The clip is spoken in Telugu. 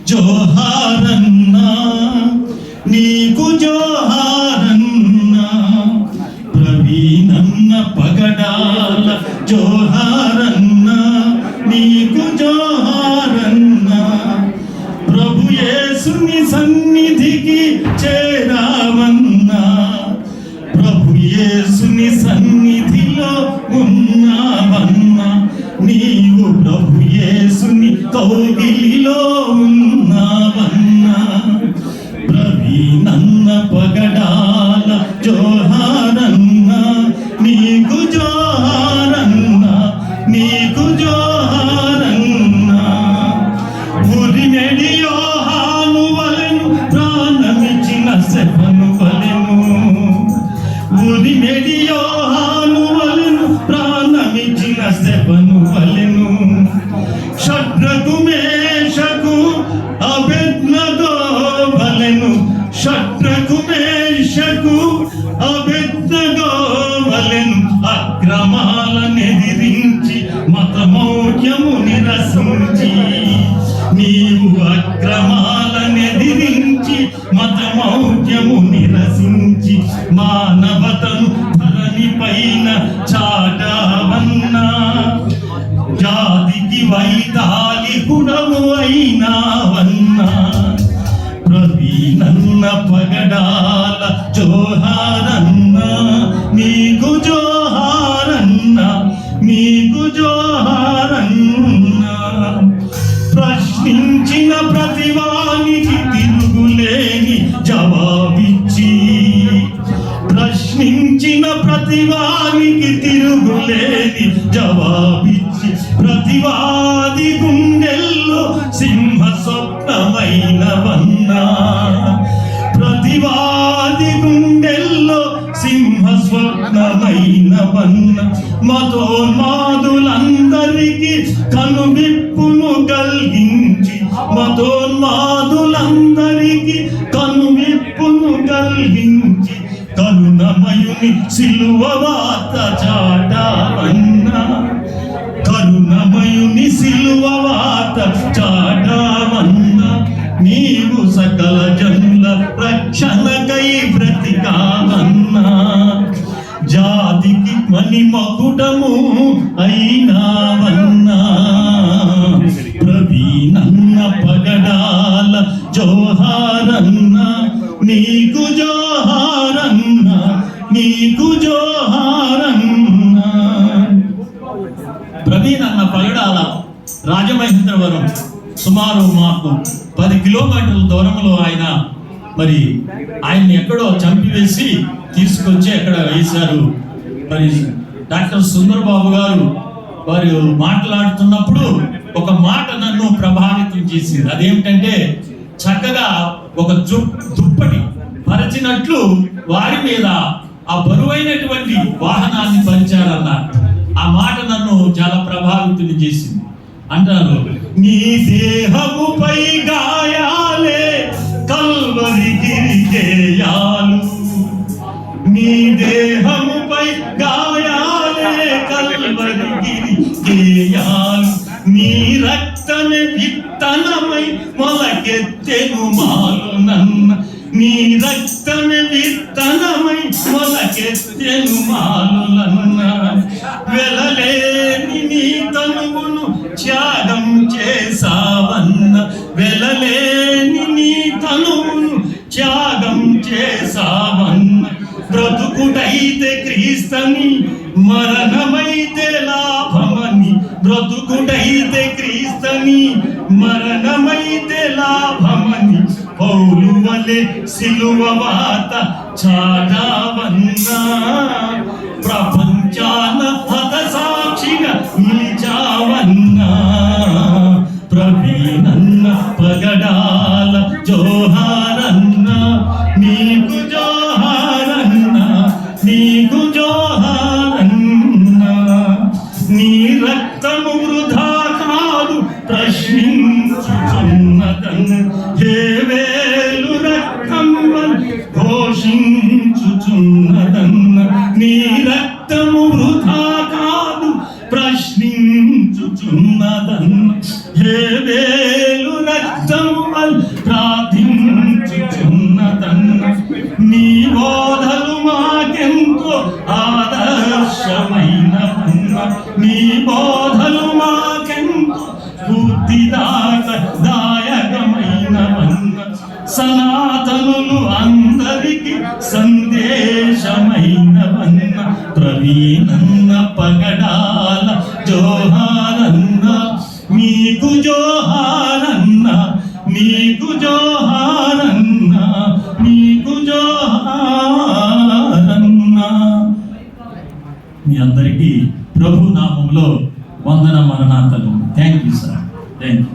జోహారన్నా నీకు జోహారన్నా, ప్రవీణన్న పగడాల జోహారన్నా నీకు జోహారన్నా, ప్రభు యేసుని సన్నిధికి చేరావన్నా, ప్రభు యేసుని సన్నిధిలో ఉన్నావన్నా, నీవు ప్రభు యేసుని కౌగిలిలో ఉన్నావన్నా, ప్రవీణన్న పగడాల జోహారన్నా నీకు జోహారన్నా, నీకు జోహారన్నా, ఉరినెడి యోహాను వలెను ప్రాణమిచ్చిన సెపను వలెను, ఉరినెడి యోహాను వలెను ప్రాణమిచ్చిన సెపను వలెను, షడ్రకు మేషకు అబేద్నగో వలెను, షడ్రకు మేషకు అబేద్నగో వలెను, అక్రమాలనెదిరించి మతమౌఢ్యము నిరసించి, నీవు అక్రమాలనెదిరించి మతమౌఢ్యము నిరసించి, మానవతను ధరణి పైన చాటావన్నా, జాతికి వైతాళికుడవు అయినావన్నా, ప్రవీణన్న పగడాల జోహారన్నా నీకు జోహారన్నా, నీకు జోహారన్నా, ప్రశ్నించిన ప్రతివానికి తిరుగులేని జవాబిచ్చి, ప్రశ్నించిన ప్రతివానికి తిరుగులేని జవాబిచ్చి, ప్రతివాది గుండెల్లో సింహ స్వప్నమైనవన్నా, ప్రతివాది గుండెల్లో సింహ స్వప్నమైనవన్నా, మతోన్మాదులందరికీ కనువిప్పును కలిగించి, మతోన్మాదులందరికీ కనువిప్పును కలిగించి, కరుణమయుని సిలువ వార్త చాటావన్నా, కరుణమయుని సిలువ వార్త చాటావన్నా, నీవు సకల జనుల రక్షణకై బ్రతికావన్నా, జాతికి మణిమకుటము అయినావన్నా, ప్రవీణన్న పగడాల జోహారన్నా నీకు జోహారన్నా, నీకు జోహారన్నా. ప్రవీణన్న పగడాల రాజమహేంద్రవరం సుమారు మాకు 10 కిలోమీటర్ల దూరంలో ఆయన ఆయన్ని ఎక్కడో చంపివేసి తీసుకొచ్చి ఎక్కడ వేశారు. మరి డాక్టర్ సుందరబాబు గారు వారు మాట్లాడుతున్నప్పుడు ఒక మాట నన్ను ప్రభావితం చేసింది. అదేమిటంటే, చక్కగా ఒక దుప్పటి పరిచినట్లు వారి మీద ఆ బరువైనటువంటి వాహనాన్ని పరిచారన్నారు. ఆ మాట నన్ను చాలా ప్రభావితం చేసింది. అంటారు, నీ దేహముపై గాయాలే కల్వరి గిరిగేయాలు, నీ దేహముపై గాయాలే కల్వరి గిరిగేయాలు, నీ రక్తమే విత్తనమై మొలకెత్తెను మాలునన్న, నీ రక్తమే విత్తనమై మొలకెత్తెను మాలునన్న, వెలలేని నీ తనువును త్యాగం చేసావన్న, వెలలేని నీ తనువును త్యాగం చేసావన్న, బ్రతుకుడైతే క్రీస్తని మరణమైతే లాభమని, బ్రతుకుడైతే క్రీస్తని మరణమైతే లాభమని, పౌలు వలె సిలువ వాత చాటావన్నా, ప్రపంచాన హతసాక్షిగా నిలిచావన్నా, ప్రవీణన్న పగడాల జోహారన్నా నీకు జోహారన్నా, నీకు జోహారన్నా, నీ రక్తము వృధా కాదు ప్రశ్నించుచున్నదన్న, హేవేలు రక్తం ఘోషించుచున్నదన్న, నీ రక్తము వృధా కాదు ప్రశ్నించుచున్నదన్న, హేవేలు నీ బోధలు మాకెంతో స్ఫూర్తిదాయకమైనవన్న సనాతనులు అందరికి సందేశమైనవన్న ప్రవీణన్న పగడాల జోహారన్న మీకు జోహారన్న మీకు జోహారన్న మీకు జోహారన్న. మీ అందరికీ ప్రభు నామంలో వందన మరణాతలు. Thank you sir. Thank you.